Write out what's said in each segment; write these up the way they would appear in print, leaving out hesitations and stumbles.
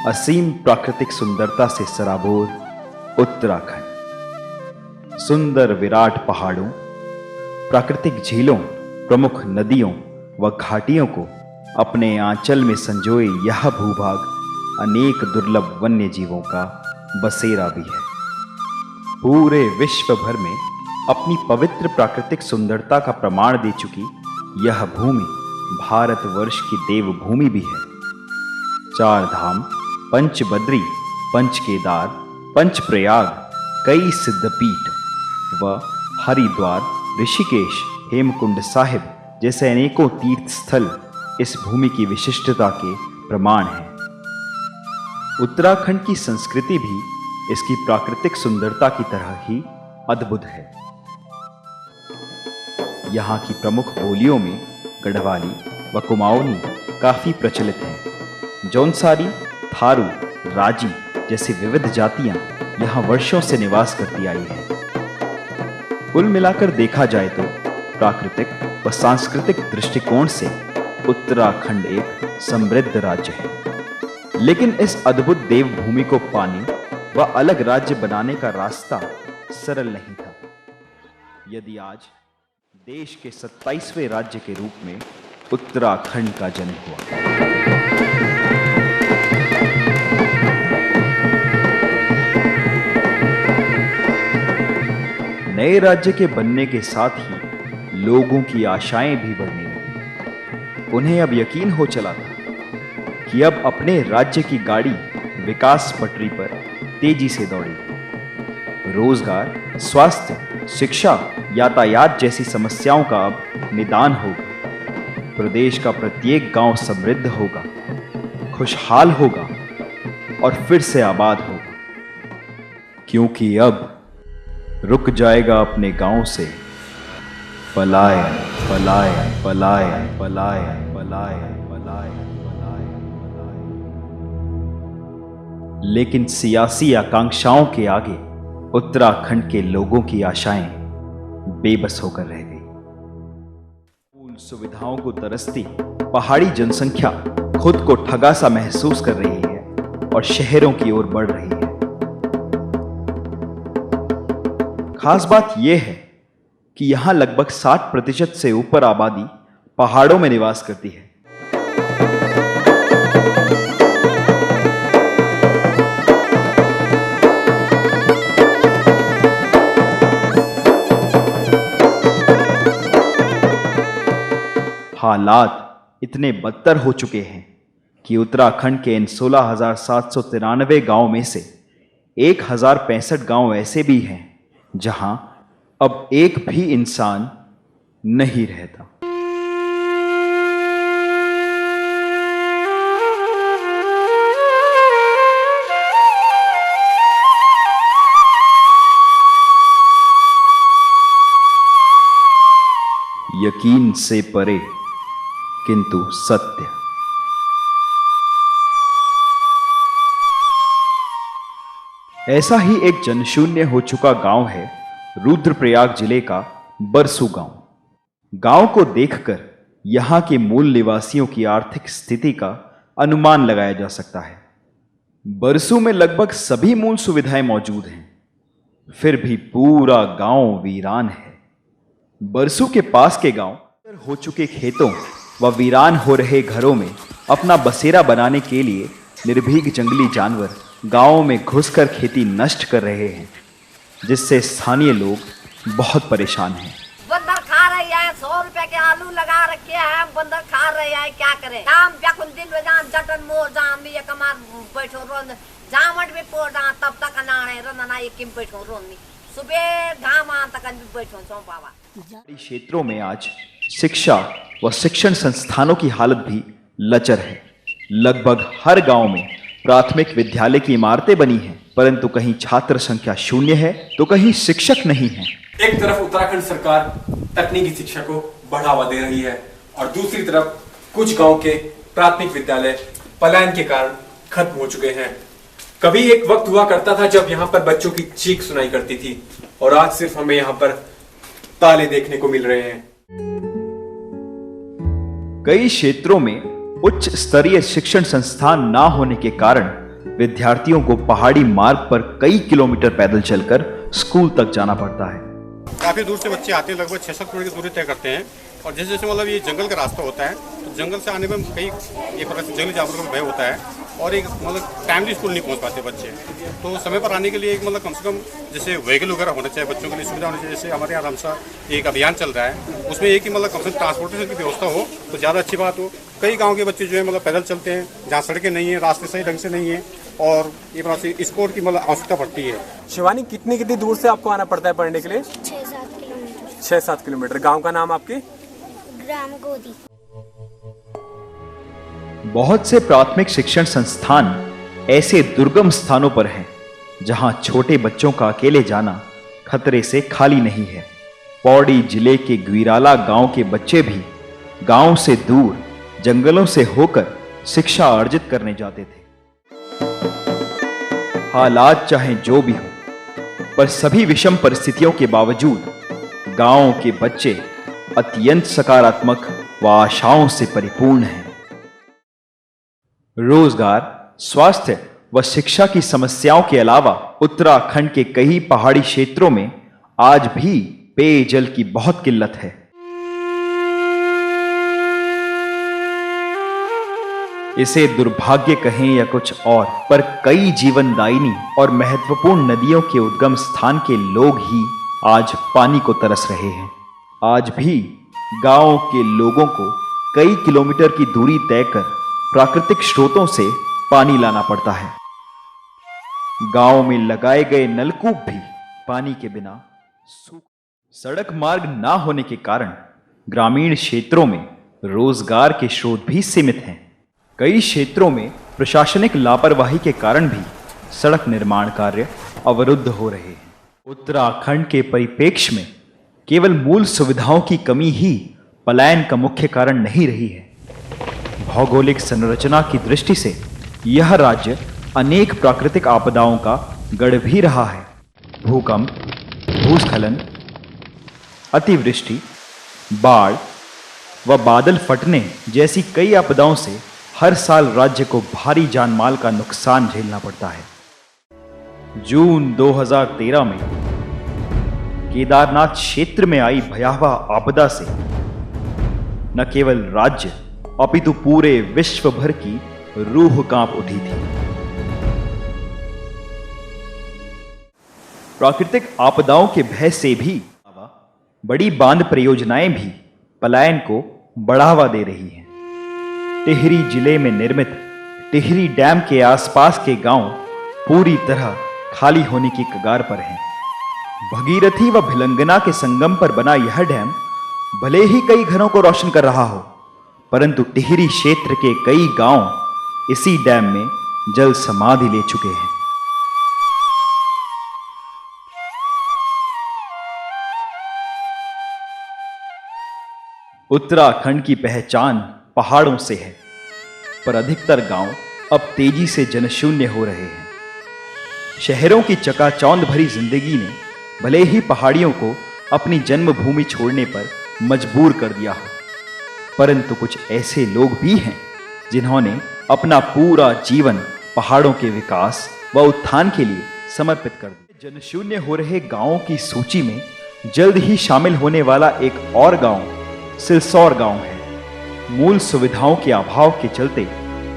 असीम प्राकृतिक सुंदरता से सराबोर उत्तराखंड। सुंदर विराट पहाड़ों, प्राकृतिक झीलों, प्रमुख नदियों व घाटियों को अपने आंचल में संजोए यह भूभाग अनेक दुर्लभ वन्य जीवों का बसेरा भी है। पूरे विश्व भर में अपनी पवित्र प्राकृतिक सुंदरता का प्रमाण दे चुकी यह भूमि भारतवर्ष की देवभूमि भी है। चार धाम, पंच बद्री, पंच केदार, पंच प्रयाग, कई सिद्धपीठ व हरिद्वार, ऋषिकेश, हेमकुंड साहिब जैसे अनेकों तीर्थ स्थल इस भूमि की विशिष्टता के प्रमाण हैं। उत्तराखंड की संस्कृति भी इसकी प्राकृतिक सुंदरता की तरह ही अद्भुत है। यहाँ की प्रमुख बोलियों में गढ़वाली व कुमाऊनी काफी प्रचलित हैं। जौनसारी, थारू, राजी जैसी विविध जातियां यहाँ वर्षों से निवास करती आई हैं। कुल मिलाकर देखा जाए तो प्राकृतिक व सांस्कृतिक दृष्टिकोण से उत्तराखंड एक समृद्ध राज्य है। लेकिन इस अद्भुत देवभूमि को पाने व अलग राज्य बनाने का रास्ता सरल नहीं था। यदि आज देश के 27वें राज्य के रूप में उत्तराखंड का जन्म हुआ। नए राज्य के बनने के साथ ही लोगों की आशाएं भी बढ़ने लगी। उन्हें अब यकीन हो चला था कि अब अपने राज्य की गाड़ी विकास पटरी पर तेजी से दौड़ेगी। रोजगार, स्वास्थ्य, शिक्षा, यातायात जैसी समस्याओं का अब निदान होगा। प्रदेश का प्रत्येक गांव समृद्ध होगा, खुशहाल होगा और फिर से आबाद होगा। क्योंकि अब रुक जाएगा अपने गांव से पलायन, पलायन, पलायन, पलायन, पलायन, पलायन, पलायन, पलायन। लेकिन सियासी आकांक्षाओं के आगे उत्तराखंड के लोगों की आशाएं बेबस होकर रह गई। मूल सुविधाओं को तरसती पहाड़ी जनसंख्या खुद को ठगा सा महसूस कर रही है और शहरों की ओर बढ़ रही है। खास बात यह है कि यहां लगभग 60% से ऊपर आबादी पहाड़ों में निवास करती है। हालात इतने बदतर हो चुके हैं कि उत्तराखंड के इन 16,793 गांवों में से 1,065 गांव ऐसे भी हैं जहां अब एक भी इंसान नहीं रहता। यकीन से परे किंतु सत्य। ऐसा ही एक जनशून्य हो चुका गांव है रुद्रप्रयाग जिले का बरसू गांव। गांव को देखकर यहां के मूल निवासियों की आर्थिक स्थिति का अनुमान लगाया जा सकता है। बरसू में लगभग सभी मूल सुविधाएं मौजूद हैं, फिर भी पूरा गांव वीरान है। बरसू के पास के गांव हो चुके खेतों व वीरान हो रहे घरों में अपना बसेरा बनाने के लिए निर्भीक जंगली जानवर गांवों में घुसकर खेती नष्ट कर रहे हैं, जिससे स्थानीय लोग बहुत परेशान हैं। बंदर खा रहे हैं, 100 रुपए के आलू लगा रखे हैं, बंदर खा रहे हैं, क्या करें? काम व्याकुल दिन में जान जटन मोर जाम में ये कमार बैठो रोन जामट में पोर जा तब तक अनाड़े रंदना ये किम बैठो रोनी सुबह घाम आ तक बैठो चौपावा। क्षेत्रों में आज शिक्षा व शिक्षण संस्थानों की हालत भी लचर है। लगभग हर गांव में प्राथमिक विद्यालय की इमारतें बनी हैं, परंतु कहीं छात्र संख्या 0 है तो कहीं शिक्षक नहीं है। एक तरफ उत्तराखंड सरकार तकनीकी शिक्षा को बढ़ावा दे रही है और दूसरी तरफ कुछ गांव के प्राथमिक विद्यालय पलायन के कारण खत्म हो चुके हैं। कभी एक वक्त हुआ करता था जब यहाँ पर बच्चों की चीख सुनाई करती थी और आज सिर्फ हमें यहाँ पर ताले देखने को मिल रहे हैं। कई क्षेत्रों में उच्च स्तरीय शिक्षण संस्थान ना होने के कारण विद्यार्थियों को पहाड़ी मार्ग पर कई किलोमीटर पैदल चलकर स्कूल तक जाना पड़ता है। काफ़ी दूर से बच्चे आते हैं, लगभग 600 किलोमीटर की दूरी तय करते हैं। और जैसे जैसे मतलब ये जंगल का रास्ता होता है, तो जंगल से आने में कई एक प्रकार से जंगली जानवरों का भय होता है और एक मतलब टाइमली स्कूल नहीं पहुंच पाते बच्चे। तो समय पर आने के लिए एक मतलब कम से कम जैसे व्हीकल वगैरह होना चाहिए, बच्चों के लिए सुविधा होनी चाहिए। जैसे हमारे यहाँ रामसा एक अभियान चल रहा है, उसमें एक ही मतलब कम से कम ट्रांसपोर्टेशन की व्यवस्था हो तो ज़्यादा अच्छी बात हो। कई गाँव के बच्चे जो है मतलब पैदल चलते हैं, जहाँ सड़कें नहीं है, रास्ते सही ढंग से नहीं है और ये प्रकार से स्पोर्ट की मतलब आवश्यकता पड़ती है। शिवानी, कितनी दूर से आपको आना पड़ता है पढ़ने के लिए? 6-7 किलोमीटर। 6-7 किलोमीटर। गांव का नाम आपके? ग्राम गोदी। बहुत से प्राथमिक शिक्षण संस्थान ऐसे दुर्गम स्थानों पर हैं जहां छोटे बच्चों का अकेले जाना खतरे से खाली नहीं है। पौड़ी जिले के ग्वीराला गांव के बच्चे भी गांव से दूर जंगलों से होकर शिक्षा अर्जित करने जाते थे। हालात चाहे जो भी हो, पर सभी विषम परिस्थितियों के बावजूद गांव के बच्चे अत्यंत सकारात्मक व आशाओं से परिपूर्ण हैं। रोजगार, स्वास्थ्य व शिक्षा की समस्याओं के अलावा उत्तराखंड के कई पहाड़ी क्षेत्रों में आज भी पेयजल की बहुत किल्लत है। इसे दुर्भाग्य कहें या कुछ और, पर कई जीवनदायिनी और महत्वपूर्ण नदियों के उद्गम स्थान के लोग ही आज पानी को तरस रहे हैं। आज भी गांव के लोगों को कई किलोमीटर की दूरी तय कर प्राकृतिक स्रोतों से पानी लाना पड़ता है। गांव में लगाए गए नलकूप भी पानी के बिना सूख। सड़क मार्ग ना होने के कारण ग्रामीण क्षेत्रों में रोजगार के स्रोत भी सीमित हैं। कई क्षेत्रों में प्रशासनिक लापरवाही के कारण भी सड़क निर्माण कार्य अवरुद्ध हो रहे हैं। उत्तराखंड के परिप्रेक्ष्य में केवल मूल सुविधाओं की कमी ही पलायन का मुख्य कारण नहीं रही है। भौगोलिक संरचना की दृष्टि से यह राज्य अनेक प्राकृतिक आपदाओं का गढ़ भी रहा है। भूकंप, भूस्खलन, अतिवृष्टि, बाढ़ व बादल फटने जैसी कई आपदाओं से हर साल राज्य को भारी जानमाल का नुकसान झेलना पड़ता है। जून 2013 में केदारनाथ क्षेत्र में आई भयावह आपदा से न केवल राज्य अपितु पूरे विश्व भर की रूह कांप उठी थी। प्राकृतिक आपदाओं के भय से भी बड़ी बांध परियोजनाएं भी पलायन को बढ़ावा दे रही हैं। टिहरी जिले में निर्मित टिहरी डैम के आसपास के गांव पूरी तरह खाली होने की कगार पर हैं। भगीरथी व भिलंगना के संगम पर बना यह डैम भले ही कई घरों को रोशन कर रहा हो, परंतु टिहरी क्षेत्र के कई गांव इसी डैम में जल समाधि ले चुके हैं। उत्तराखंड की पहचान पहाड़ों से है, पर अधिकतर गांव अब तेजी से जनशून्य हो रहे हैं। शहरों की चकाचौंध भरी जिंदगी ने भले ही पहाड़ियों को अपनी जन्मभूमि छोड़ने पर मजबूर कर दिया हो, परंतु कुछ ऐसे लोग भी हैं जिन्होंने अपना पूरा जीवन पहाड़ों के विकास व उत्थान के लिए समर्पित कर दिया। जनशून्य हो रहे गांवों की सूची में जल्द ही शामिल होने वाला एक और गांव सिलसौर गांव है। मूल सुविधाओं के अभाव के चलते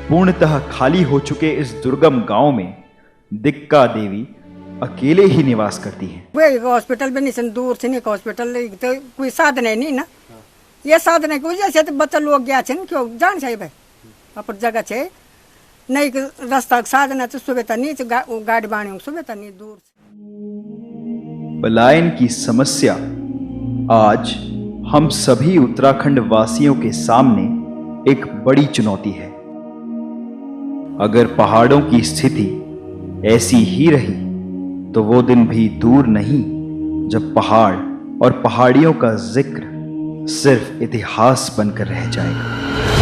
पूर्णतः खाली हो चुके इस दुर्गम गांव में दिक्का देवी अकेले ही निवास करती हैं। हॉस्पिटल भी नहीं, दूर से नहीं हॉस्पिटल, तो कोई साधन है नहीं ना। ये साधन की वजह से तो बच्चा लोग गया क्यों जान चाहिए भाई अपन जगह छे नहीं रास्ता साधन है तो सुविधा नहीं, तो गाड़ी बाणी सुविधा नहीं दूर से। पलायन की समस्या आज हम सभी उत्तराखंड वासियों के सामने एक बड़ी चुनौती है। अगर पहाड़ों की स्थिति ऐसी ही रही तो वो दिन भी दूर नहीं जब पहाड़ और पहाड़ियों का जिक्र सिर्फ इतिहास बनकर रह जाएगा।